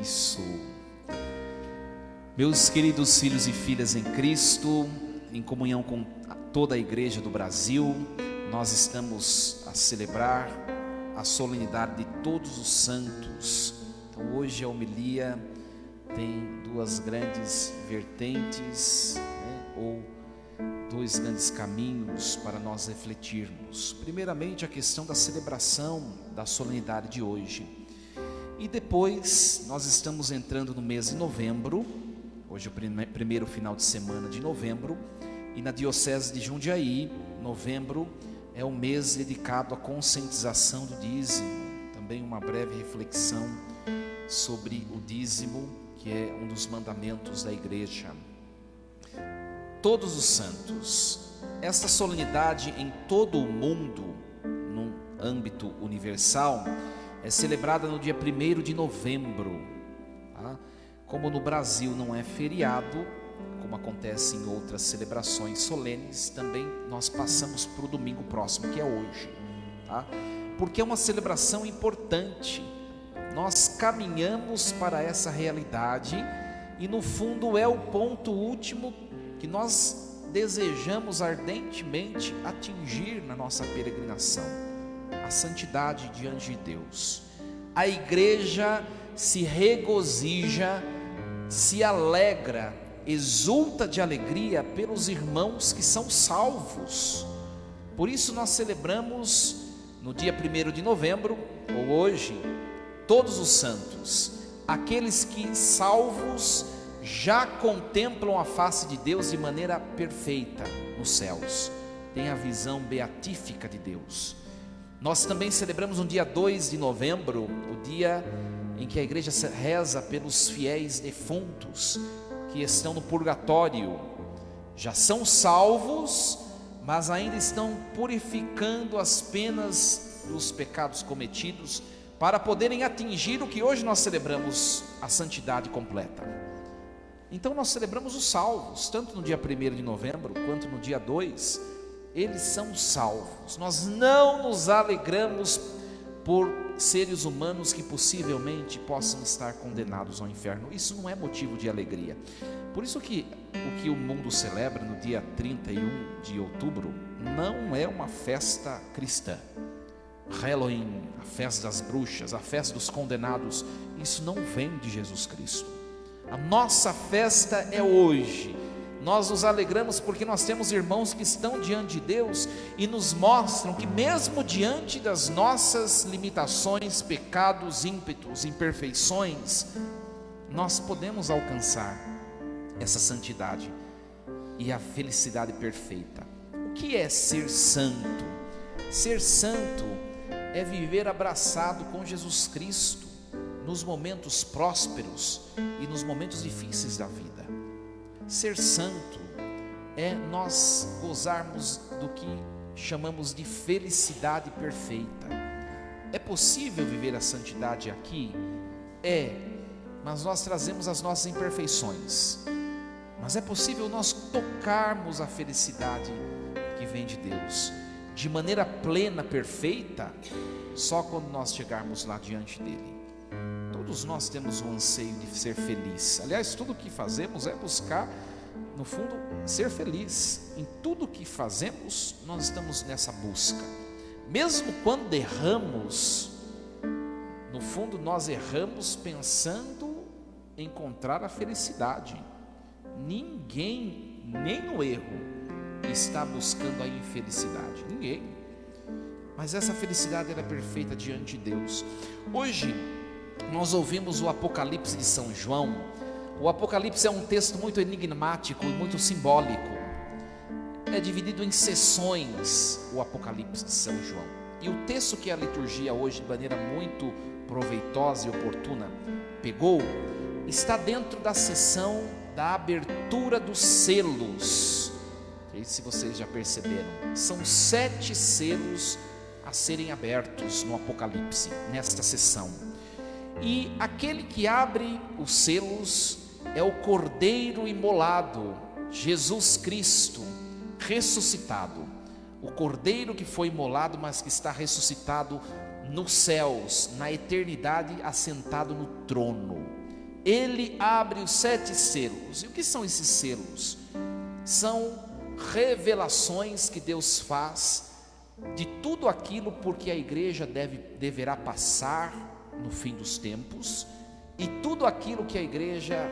Isso. Meus queridos filhos e filhas em Cristo, em comunhão com toda a igreja do Brasil, nós estamos a celebrar a solenidade de todos os santos. Então hoje a homilia tem duas grandes vertentes, ou dois grandes caminhos para nós refletirmos. Primeiramente, a questão da celebração da solenidade de hoje. E depois, nós estamos entrando no mês de novembro. Hoje é o primeiro final de semana de novembro. E na Diocese de Jundiaí, novembro é um mês dedicado à conscientização do dízimo. Também uma breve reflexão sobre o dízimo, que é um dos mandamentos da igreja. Todos os santos. Esta solenidade em todo o mundo, num âmbito universal, é celebrada no dia 1º de novembro. Tá? Como no Brasil não é feriado, como acontece em outras celebrações solenes, também nós passamos para o domingo próximo, que é hoje. Tá? Porque é uma celebração importante. Nós caminhamos para essa realidade e no fundo é o ponto último que nós desejamos ardentemente atingir na nossa peregrinação, a santidade diante de Deus. A igreja se regozija, se alegra, exulta de alegria pelos irmãos que são salvos. Por isso nós celebramos no dia 1º de novembro, ou hoje, todos os santos, aqueles que salvos já contemplam a face de Deus de maneira perfeita nos céus, tem a visão beatífica de Deus. Nós também celebramos no dia 2 de novembro, o dia em que a igreja reza pelos fiéis defuntos que estão no purgatório, já são salvos, mas ainda estão purificando as penas dos pecados cometidos, para poderem atingir o que hoje nós celebramos, a santidade completa. Então nós celebramos os salvos, tanto no dia 1º de novembro, quanto no dia 2, eles são salvos. Nós não nos alegramos por seres humanos que possivelmente possam estar condenados ao inferno. Isso não é motivo de alegria. Por isso que o que o mundo celebra no dia 31 de outubro, não é uma festa cristã. Halloween, a festa das bruxas, a festa dos condenados, isso não vem de Jesus Cristo. A nossa festa é hoje. Nós nos alegramos porque nós temos irmãos que estão diante de Deus e nos mostram que mesmo diante das nossas limitações, pecados, ímpetos, imperfeições, nós podemos alcançar essa santidade e a felicidade perfeita. O que é ser santo? Ser santo é viver abraçado com Jesus Cristo nos momentos prósperos e nos momentos difíceis da vida. Ser santo é nós gozarmos do que chamamos de felicidade perfeita. É possível viver a santidade aqui? É, mas nós trazemos as nossas imperfeições. Mas é possível nós tocarmos a felicidade que vem de Deus de maneira plena, perfeita, só quando nós chegarmos lá diante dele. Todos nós temos o anseio de ser feliz. Aliás, tudo o que fazemos é buscar, no fundo, ser feliz. Em tudo o que fazemos, nós estamos nessa busca. Mesmo quando erramos, no fundo nós erramos pensando em encontrar a felicidade. Ninguém, nem no erro, está buscando a infelicidade. Ninguém. Mas essa felicidade era perfeita diante de Deus. Hoje nós ouvimos o Apocalipse de São João. O Apocalipse é um texto muito enigmático e muito simbólico. É dividido em sessões, o Apocalipse de São João. E o texto que a liturgia hoje, de maneira muito proveitosa e oportuna, pegou, está dentro da sessão da abertura dos selos. Não sei se vocês já perceberam. São 7 selos a serem abertos no Apocalipse, nesta sessão. E aquele que abre os selos é o Cordeiro imolado, Jesus Cristo, ressuscitado. O Cordeiro que foi imolado, mas que está ressuscitado nos céus, na eternidade, assentado no trono. ele abre os 7 selos. E o que são esses selos? São revelações que Deus faz de tudo aquilo por que a igreja deverá passar no fim dos tempos, e tudo aquilo que a igreja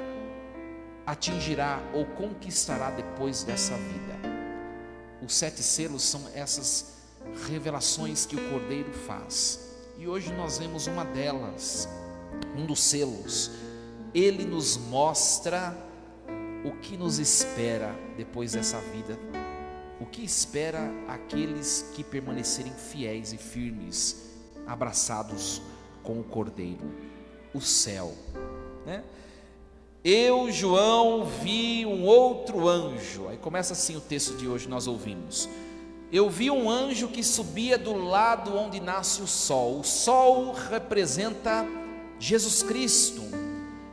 atingirá ou conquistará depois dessa vida. Os 7 selos são essas revelações que o Cordeiro faz, e hoje nós vemos uma delas, um dos selos. Ele nos mostra o que nos espera depois dessa vida, o que espera aqueles que permanecerem fiéis e firmes, abraçados com o Cordeiro, o céu, né? Eu, João, vi um outro anjo. Aí começa assim o texto de hoje, nós ouvimos. Eu vi um anjo que subia do lado onde nasce o sol. O sol representa Jesus Cristo.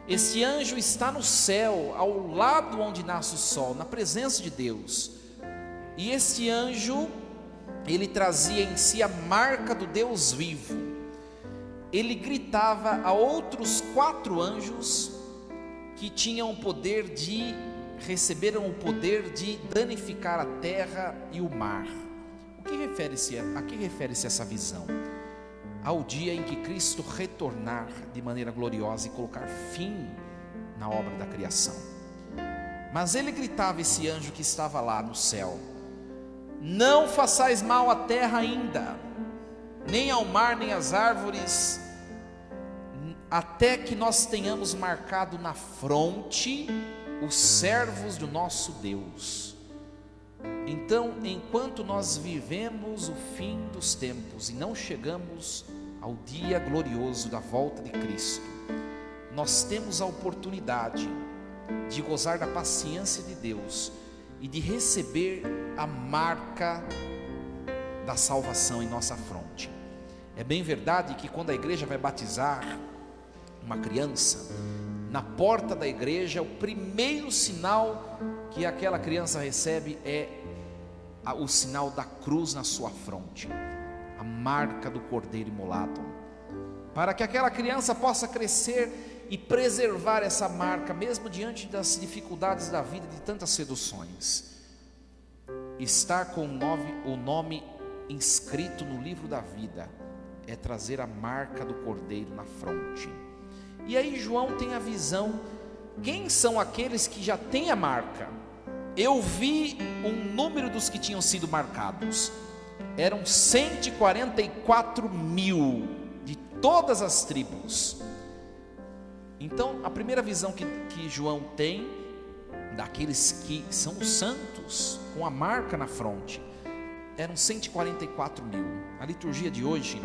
Esse anjo está no céu, ao lado onde nasce o sol, na presença de Deus. E esse anjo, ele trazia em si a marca do Deus vivo. Ele gritava a outros 4 anjos que receberam o poder de danificar a terra e o mar. A que refere-se essa visão? Ao dia em que Cristo retornar de maneira gloriosa e colocar fim na obra da criação. Mas ele gritava, esse anjo que estava lá no céu: não façais mal à terra ainda, nem ao mar, nem às árvores, até que nós tenhamos marcado na fronte os servos do nosso Deus. Então, enquanto nós vivemos o fim dos tempos e não chegamos ao dia glorioso da volta de Cristo, nós temos a oportunidade de gozar da paciência de Deus e de receber a marca da salvação em nossa fronte. É bem verdade que quando a igreja vai batizar uma criança, na porta da igreja, o primeiro sinal que aquela criança recebe é o sinal da cruz na sua fronte, a marca do Cordeiro imolado, para que aquela criança possa crescer e preservar essa marca, mesmo diante das dificuldades da vida, de tantas seduções. Estar com o nome inscrito no livro da vida é trazer a marca do Cordeiro na fronte. E aí João tem a visão. Quem são aqueles que já têm a marca? Eu vi um número dos que tinham sido marcados. Eram 144 mil de todas as tribos. Então a primeira visão que João tem daqueles que são os santos, com a marca na fronte, eram 144 mil. A liturgia de hoje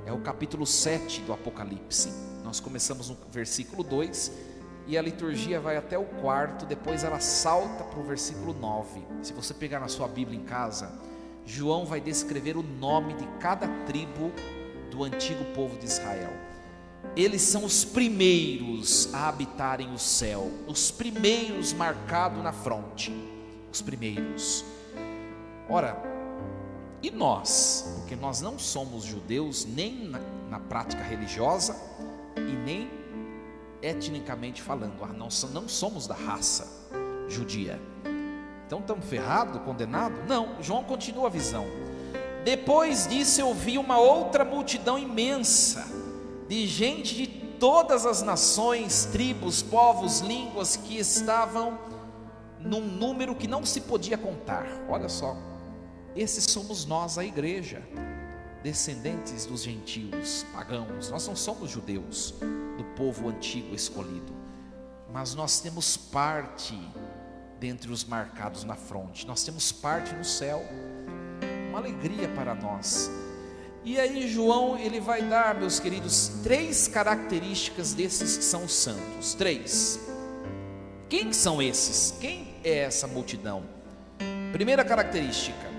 é o capítulo 7 do Apocalipse. Nós começamos no versículo 2 e a liturgia vai até o 4, depois ela salta para o versículo 9. Se você pegar na sua Bíblia em casa, João vai descrever o nome de cada tribo do antigo povo de Israel. Eles são os primeiros a habitarem o céu, os primeiros marcados na fronte, os primeiros. Ora, e nós? Porque nós não somos judeus nem na prática religiosa e nem etnicamente falando, não somos da raça judia. Então estamos ferrados, condenados? Não, João continua a visão. Depois disso eu vi uma outra multidão imensa, de gente de todas as nações, tribos, povos, línguas, que estavam num número que não se podia contar. Olha só, esses somos nós, a igreja, descendentes dos gentios, pagãos. Nós não somos judeus, do povo antigo escolhido, mas nós temos parte dentre os marcados na fronte. Nós temos parte no céu, uma alegria para nós. E aí João, ele vai dar, meus queridos, 3 características desses que são santos. 3. Quem são esses? Quem é essa multidão? Primeira característica: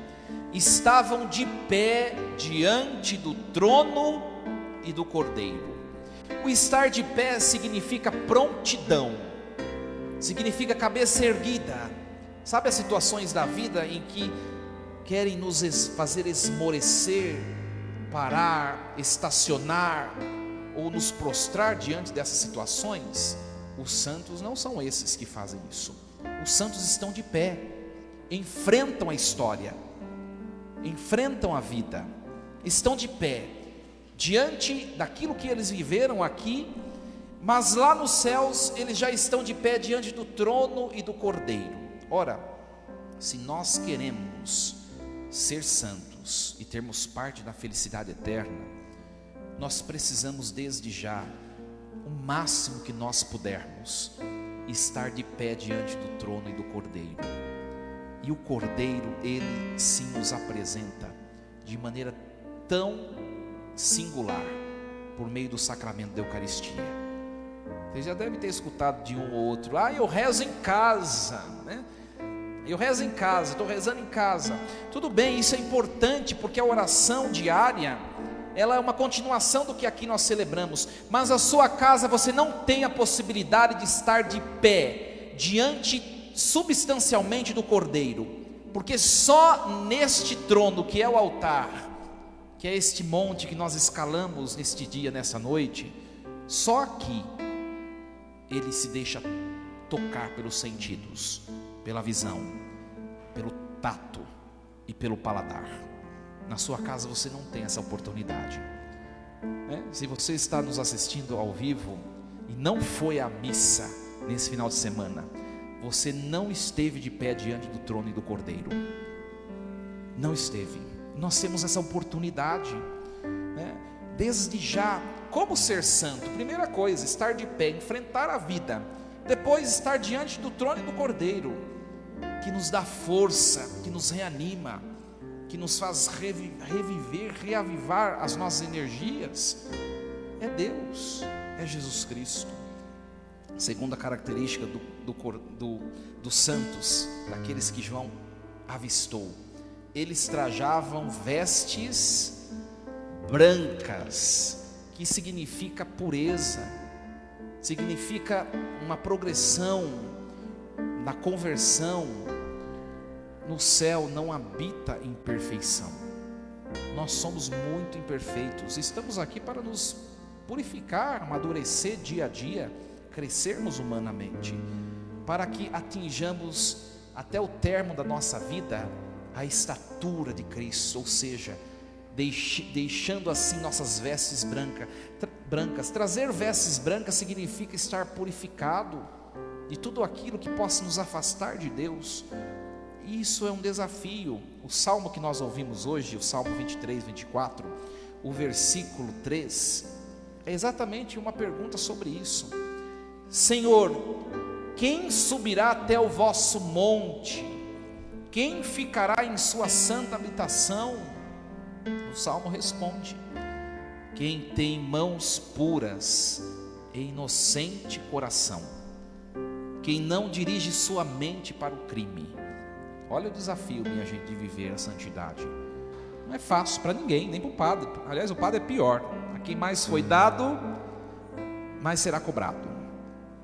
estavam de pé diante do trono e do Cordeiro. O estar de pé significa prontidão, significa cabeça erguida. Sabe as situações da vida em que querem nos fazer esmorecer, parar, estacionar ou nos prostrar diante dessas situações? os santos não são esses que fazem isso. Os santos estão de pé, enfrentam a história, enfrentam a vida, estão de pé, diante daquilo que eles viveram aqui, mas lá nos céus eles já estão de pé diante do trono e do Cordeiro. Ora, se nós queremos ser santos e termos parte da felicidade eterna, nós precisamos desde já, o máximo que nós pudermos, estar de pé diante do trono e do Cordeiro. E o Cordeiro, ele sim nos apresenta de maneira tão singular, por meio do sacramento da Eucaristia. Você já deve ter escutado de um ou outro: eu rezo em casa, né? Eu rezo em casa, estou rezando em casa. Tudo bem, isso é importante, porque a oração diária, ela é uma continuação do que aqui nós celebramos. Mas a sua casa, você não tem a possibilidade de estar de pé, diante substancialmente do Cordeiro, porque só neste trono que é o altar, que é este monte que nós escalamos neste dia, nessa noite, só aqui, ele se deixa tocar pelos sentidos, pela visão, pelo tato e pelo paladar. Na sua casa você não tem essa oportunidade, né? Se você está nos assistindo ao vivo e não foi à missa nesse final de semana, você não esteve de pé diante do trono e do Cordeiro. Não esteve. Nós temos essa oportunidade, né? Desde já. Como ser santo? Primeira coisa, estar de pé, enfrentar a vida. Depois, estar diante do trono e do Cordeiro, que nos dá força, que nos reanima, que nos faz reviver, reavivar as nossas energias. É Deus, é Jesus Cristo. Segunda característica dos santos, daqueles que João avistou: eles trajavam vestes brancas, que significa pureza, significa uma progressão na conversão. No céu não habita imperfeição. Nós somos muito imperfeitos. Estamos aqui para nos purificar, amadurecer dia a dia, crescermos humanamente, para que atinjamos até o termo da nossa vida a estatura de Cristo, ou seja, deixando assim nossas vestes brancas. Trazer vestes brancas significa estar purificado de tudo aquilo que possa nos afastar de Deus. Isso é um desafio. O salmo que nós ouvimos hoje, o Salmo 23, 24, o versículo 3, é exatamente uma pergunta sobre isso. Senhor, quem subirá até o vosso monte? Quem ficará em sua santa habitação? O salmo responde: quem tem mãos puras e inocente coração, quem não dirige sua mente para o crime. Olha o desafio, minha gente, de viver a santidade. Não é fácil para ninguém, nem para o padre. Aliás, o padre é pior. A quem mais foi dado, mais será cobrado.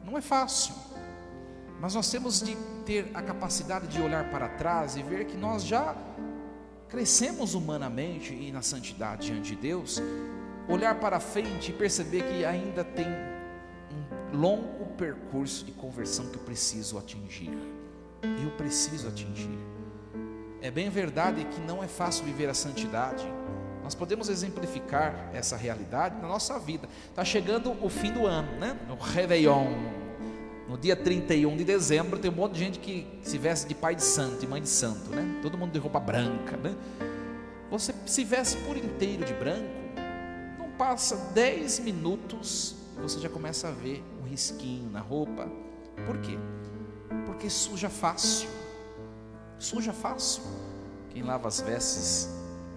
Não é fácil, mas nós temos de ter a capacidade de olhar para trás e ver que nós já crescemos humanamente e na santidade diante de Deus. Olhar para frente e perceber que ainda tem um longo percurso de conversão que eu preciso atingir. Eu preciso atingir. É bem verdade que não é fácil viver a santidade. Nós podemos exemplificar essa realidade na nossa vida. Está chegando o fim do ano, né? O Réveillon. No dia 31 de dezembro tem um monte de gente que se veste de pai de santo e mãe de santo, né? Todo mundo de roupa branca, né? Você se veste por inteiro de branco, não passa 10 minutos e você já começa a ver um risquinho na roupa. Por quê? Porque suja fácil. Suja fácil. Quem lava as vestes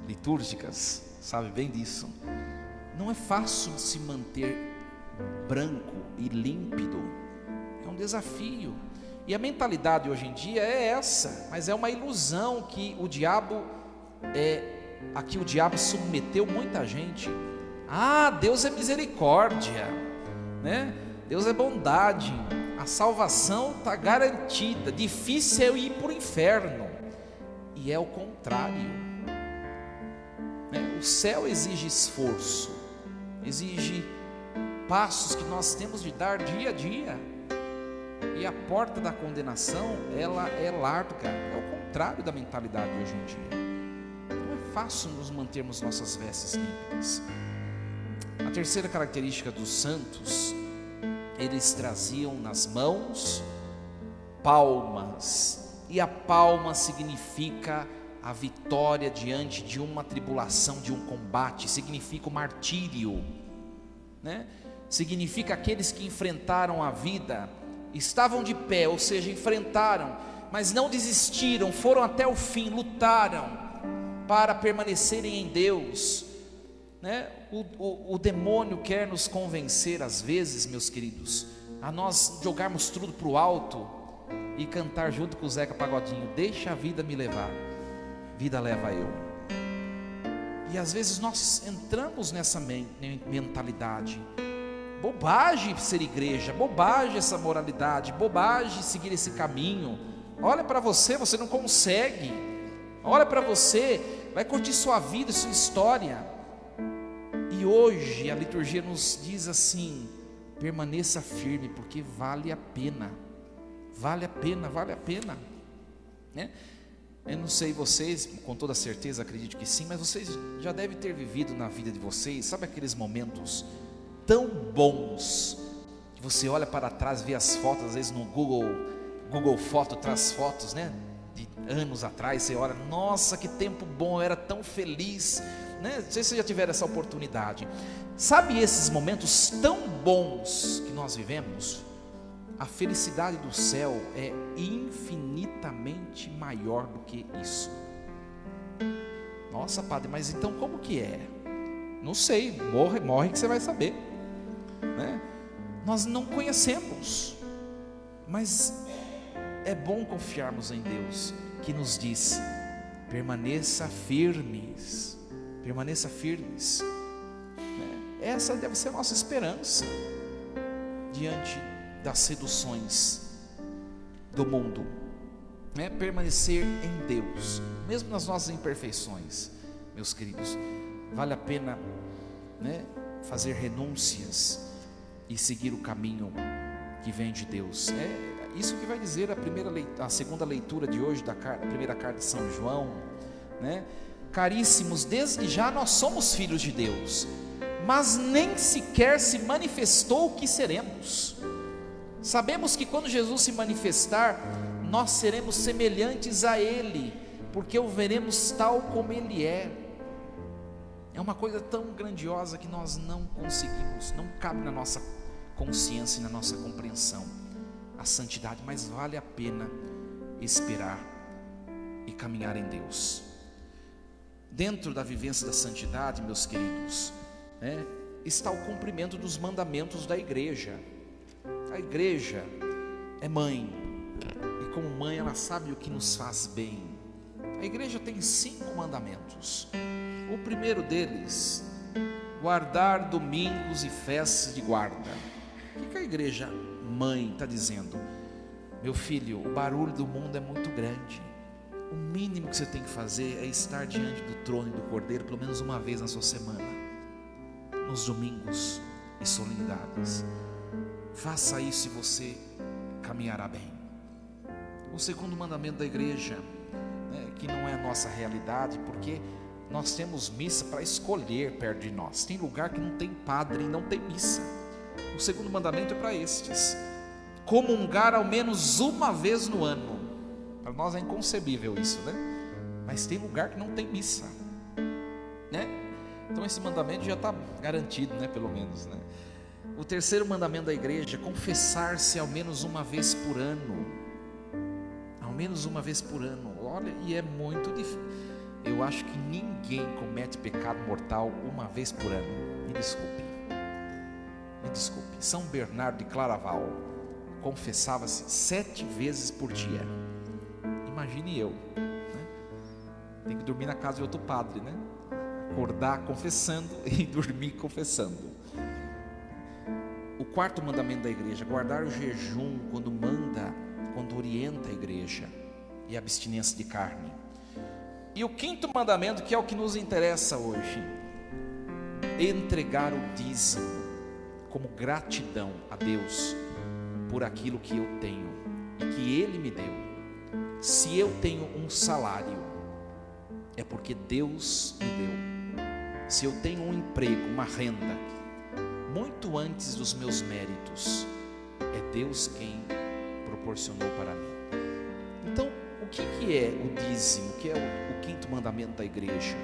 litúrgicas sabe bem disso. Não é fácil se manter branco e límpido. É um desafio. E a mentalidade hoje em dia é essa, mas é uma ilusão que o diabo aqui o diabo submeteu muita gente. Deus é misericórdia, né? Deus é bondade. A salvação está garantida. Difícil é ir para o inferno. E é o contrário, né? O céu exige esforço, exige passos que nós temos de dar dia a dia. e a porta da condenação, ela é larga. É o contrário da mentalidade de hoje em dia. Não é fácil nos mantermos nossas vestes límpidas. A terceira característica dos santos, eles traziam nas mãos palmas, e a palma significa a vitória diante de uma tribulação, de um combate, significa o martírio, né? Significa aqueles que enfrentaram a vida, estavam de pé, ou seja, enfrentaram, mas não desistiram, foram até o fim, lutaram para permanecerem em Deus, né? O demônio quer nos convencer às vezes, meus queridos, a nós jogarmos tudo para o alto e cantar junto com o Zeca Pagodinho: deixa a vida me levar, vida leva eu. E às vezes nós entramos nessa mentalidade. Bobagem ser igreja, bobagem essa moralidade, bobagem seguir esse caminho. Olha para você, você não consegue. Olha para você, vai curtir sua vida, sua história. E hoje a liturgia nos diz assim: permaneça firme, porque vale a pena. Vale a pena, vale a pena, né? Eu não sei vocês, com toda certeza acredito que sim, mas vocês já devem ter vivido na vida de vocês, sabe aqueles momentos tão bons, que você olha para trás, vê as fotos, às vezes no Google Foto traz fotos, né, de anos atrás, você olha, nossa, que tempo bom, eu era tão feliz, né? Não sei se vocês já tiveram essa oportunidade. Sabe esses momentos tão bons que nós vivemos? A felicidade do céu é infinitamente maior do que isso. Nossa, padre, mas então como que é? Não sei, morre que você vai saber, né? Nós não conhecemos, mas é bom confiarmos em Deus, que nos diz: permaneça firmes, permaneça firmes, né? Essa deve ser a nossa esperança diante das seduções do mundo, né? Permanecer em Deus, mesmo nas nossas imperfeições, meus queridos. Vale a pena, né, fazer renúncias e seguir o caminho que vem de Deus. É isso que vai dizer a segunda leitura de hoje da primeira carta de São João, né? Caríssimos, desde já nós somos filhos de Deus, mas nem sequer se manifestou o que seremos. Sabemos que quando Jesus se manifestar, nós seremos semelhantes a Ele, porque o veremos tal como Ele é. É uma coisa tão grandiosa que nós não conseguimos, não cabe na nossa consciência e na nossa compreensão a santidade, mas vale a pena esperar e caminhar em Deus. Dentro da vivência da santidade, meus queridos, né, está o cumprimento dos mandamentos da igreja. A igreja é mãe, e como mãe ela sabe o que nos faz bem. A igreja tem 5 mandamentos. O primeiro deles: guardar domingos e festas de guarda. O que a igreja mãe está dizendo? Meu filho, o barulho do mundo é muito grande. O mínimo que você tem que fazer é estar diante do trono e do Cordeiro pelo menos uma vez na sua semana, nos domingos e solenidades. Faça isso e você caminhará bem. O segundo mandamento da igreja, né, que não é a nossa realidade, porque nós temos missa para escolher perto de nós. Tem lugar que não tem padre e não tem missa. O segundo mandamento é para estes: comungar ao menos uma vez no ano. Para nós é inconcebível isso, né? Mas tem lugar que não tem missa, né? Então esse mandamento já está garantido, né? Pelo menos, né? O terceiro mandamento da igreja: confessar-se ao menos uma vez por ano. Ao menos uma vez por ano. Olha, e é muito difícil. Eu acho que ninguém comete pecado mortal uma vez por ano. Me desculpe. São Bernardo de Claraval confessava-se 7 vezes por dia. Imagine eu, né? Tem que dormir na casa de outro padre, né? Acordar confessando e dormir confessando. O quarto mandamento da igreja: guardar o jejum quando orienta a igreja, e a abstinência de carne. E o quinto mandamento, que é o que nos interessa hoje: entregar o dízimo como gratidão a Deus por aquilo que eu tenho e que Ele me deu. Se eu tenho um salário, é porque Deus me deu. Se eu tenho um emprego, uma renda, muito antes dos meus méritos, é Deus quem proporcionou para mim. Então, o que é o dízimo? Que é o quinto mandamento da igreja?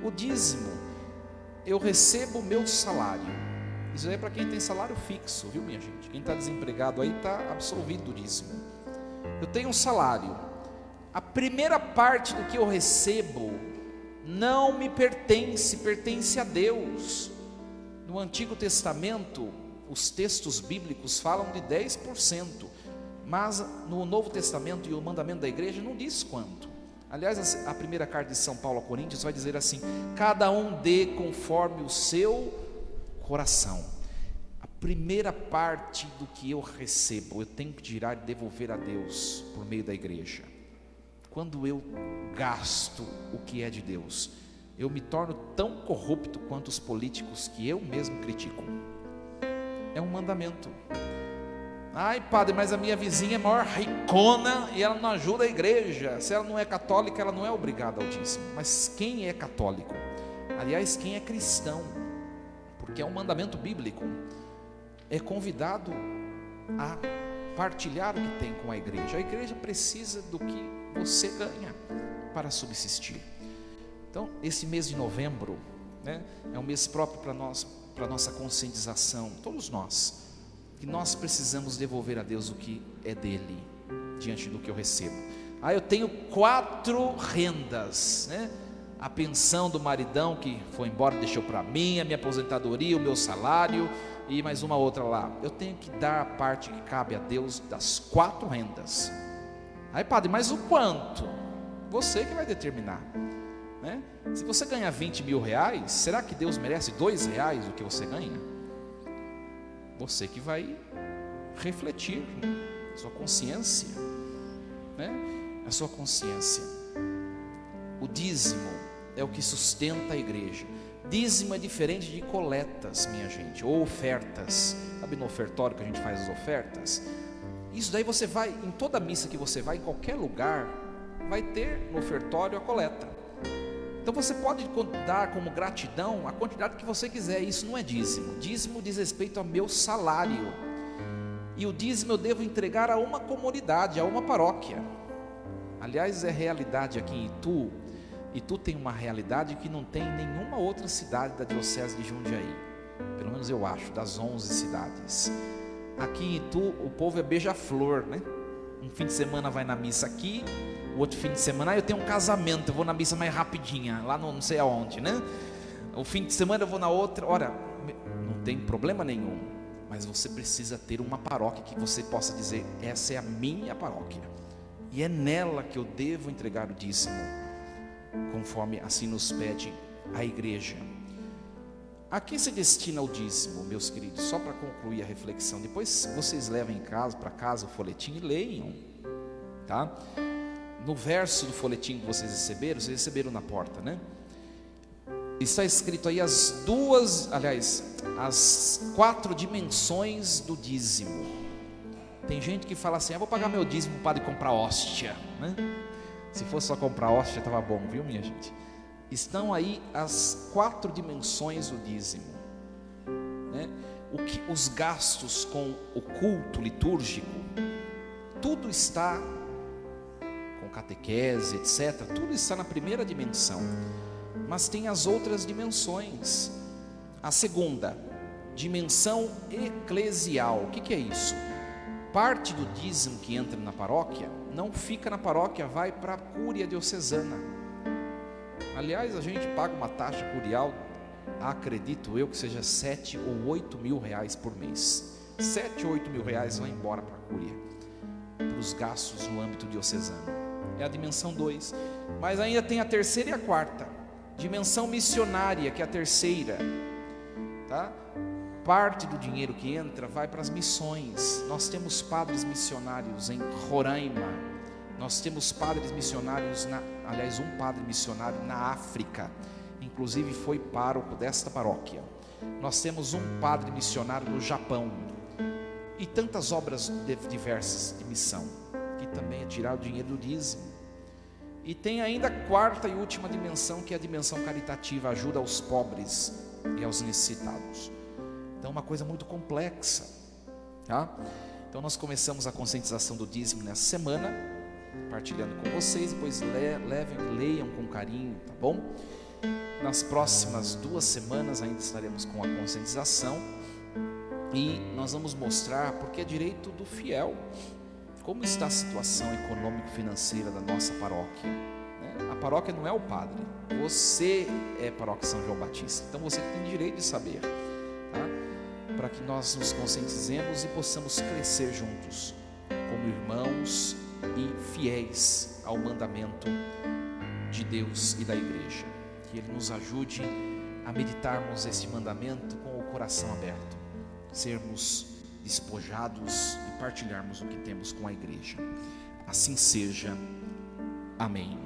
O dízimo, eu recebo o meu salário. Isso aí é para quem tem salário fixo, viu, minha gente? Quem está desempregado aí está absolvido do dízimo. Eu tenho um salário. A primeira parte do que eu recebo não me pertence, pertence a Deus. No Antigo Testamento, os textos bíblicos falam de 10%, mas no Novo Testamento e o mandamento da igreja não diz quanto. Aliás, a primeira carta de São Paulo a Coríntios vai dizer assim: cada um dê conforme o seu coração. A primeira parte do que eu recebo, eu tenho que tirar e devolver a Deus por meio da igreja. Quando eu gasto o que é de Deus, eu me torno tão corrupto quanto os políticos que eu mesmo critico. É um mandamento. Ai, padre, mas a minha vizinha é maior ricona e ela não ajuda a igreja. Se ela não é católica, ela não é obrigada ao dízimo. Mas quem é católico? Aliás, quem é cristão, porque é um mandamento bíblico, é convidado a partilhar o que tem com a igreja. A igreja precisa do que você ganha para subsistir. Então, esse mês de novembro, né, é um mês próprio para nós, para nossa conscientização, todos nós, que nós precisamos devolver a Deus o que é dele, diante do que eu recebo. Eu tenho 4 rendas, né? A pensão do maridão que foi embora, deixou para mim, a minha aposentadoria, o meu salário e mais uma outra lá. Eu tenho que dar a parte que cabe a Deus das 4 rendas. Aí, padre, mas o quanto? Você que vai determinar, né? Se você ganha 20 mil reais, será que Deus merece 2 reais o que você ganha? Você que vai refletir, sua consciência, né? A sua consciência. O dízimo é o que sustenta a igreja. Dízimo é diferente de coletas, minha gente, ou ofertas. Sabe no ofertório que a gente faz as ofertas? Isso daí você vai, em toda missa que você vai, em qualquer lugar, vai ter no ofertório a coleta. Então você pode dar como gratidão a quantidade que você quiser. Isso não é dízimo. Dízimo diz respeito ao meu salário. E o dízimo eu devo entregar a uma comunidade, a uma paróquia. Aliás, é realidade aqui em Itu. Itu tem uma realidade que não tem em nenhuma outra cidade da diocese de Jundiaí. Pelo menos eu acho, das 11 cidades. Aqui em Itu o povo é beija-flor, né? Um fim de semana vai na missa aqui, o outro fim de semana eu tenho um casamento, eu vou na missa mais rapidinha, lá não sei aonde, né? O fim de semana eu vou na outra. Ora, não tem problema nenhum, mas você precisa ter uma paróquia que você possa dizer: essa é a minha paróquia, e é nela que eu devo entregar o dízimo, conforme assim nos pede a igreja. A quem se destina o dízimo, meus queridos? Só para concluir a reflexão, depois vocês levam em casa, para casa, o folhetim e leiam, tá? No verso do folhetim que vocês receberam na porta, né? Está escrito aí as 4 dimensões do dízimo. Tem gente que fala assim: vou pagar meu dízimo para comprar hóstia, né? Se fosse só comprar hóstia, estava bom, viu, minha gente? Estão aí as 4 dimensões do dízimo, né? Os gastos com o culto litúrgico, tudo está com catequese, etc. Tudo está na primeira dimensão, mas tem as outras dimensões. A segunda, dimensão eclesial. O que é isso? Parte do dízimo que entra na paróquia não fica na paróquia, vai para a cúria diocesana. Aliás, a gente paga uma taxa curial, acredito eu que seja 7 ou 8 mil reais por mês. 7 ou 8 mil reais vão embora para a cúria, para os gastos no âmbito diocesano. É a dimensão 2. Mas ainda tem a terceira e a quarta, dimensão missionária, que é a terceira, tá? Parte do dinheiro que entra vai para as missões. Nós temos padres missionários em Roraima. Nós temos padres missionários, um padre missionário na África, inclusive foi pároco desta paróquia. Nós temos um padre missionário no Japão. e tantas obras diversas de missão, que também é tirar o dinheiro do dízimo. E tem ainda a quarta e última dimensão, que é a dimensão caritativa, ajuda aos pobres e aos necessitados. Então é uma coisa muito complexa, tá? Então nós começamos a conscientização do dízimo nessa semana, partilhando com vocês. Depois leiam com carinho, tá bom? Nas próximas 2 semanas ainda estaremos com a conscientização, e nós vamos mostrar porque é direito do fiel como está a situação econômico-financeira da nossa paróquia, né? A paróquia não é o padre, você é paróquia São João Batista, então você tem direito de saber, tá? Para que nós nos conscientizemos e possamos crescer juntos como irmãos e fiéis ao mandamento de Deus e da igreja. Que Ele nos ajude a meditarmos esse mandamento com o coração aberto, sermos despojados e partilharmos o que temos com a igreja. Assim seja. Amém.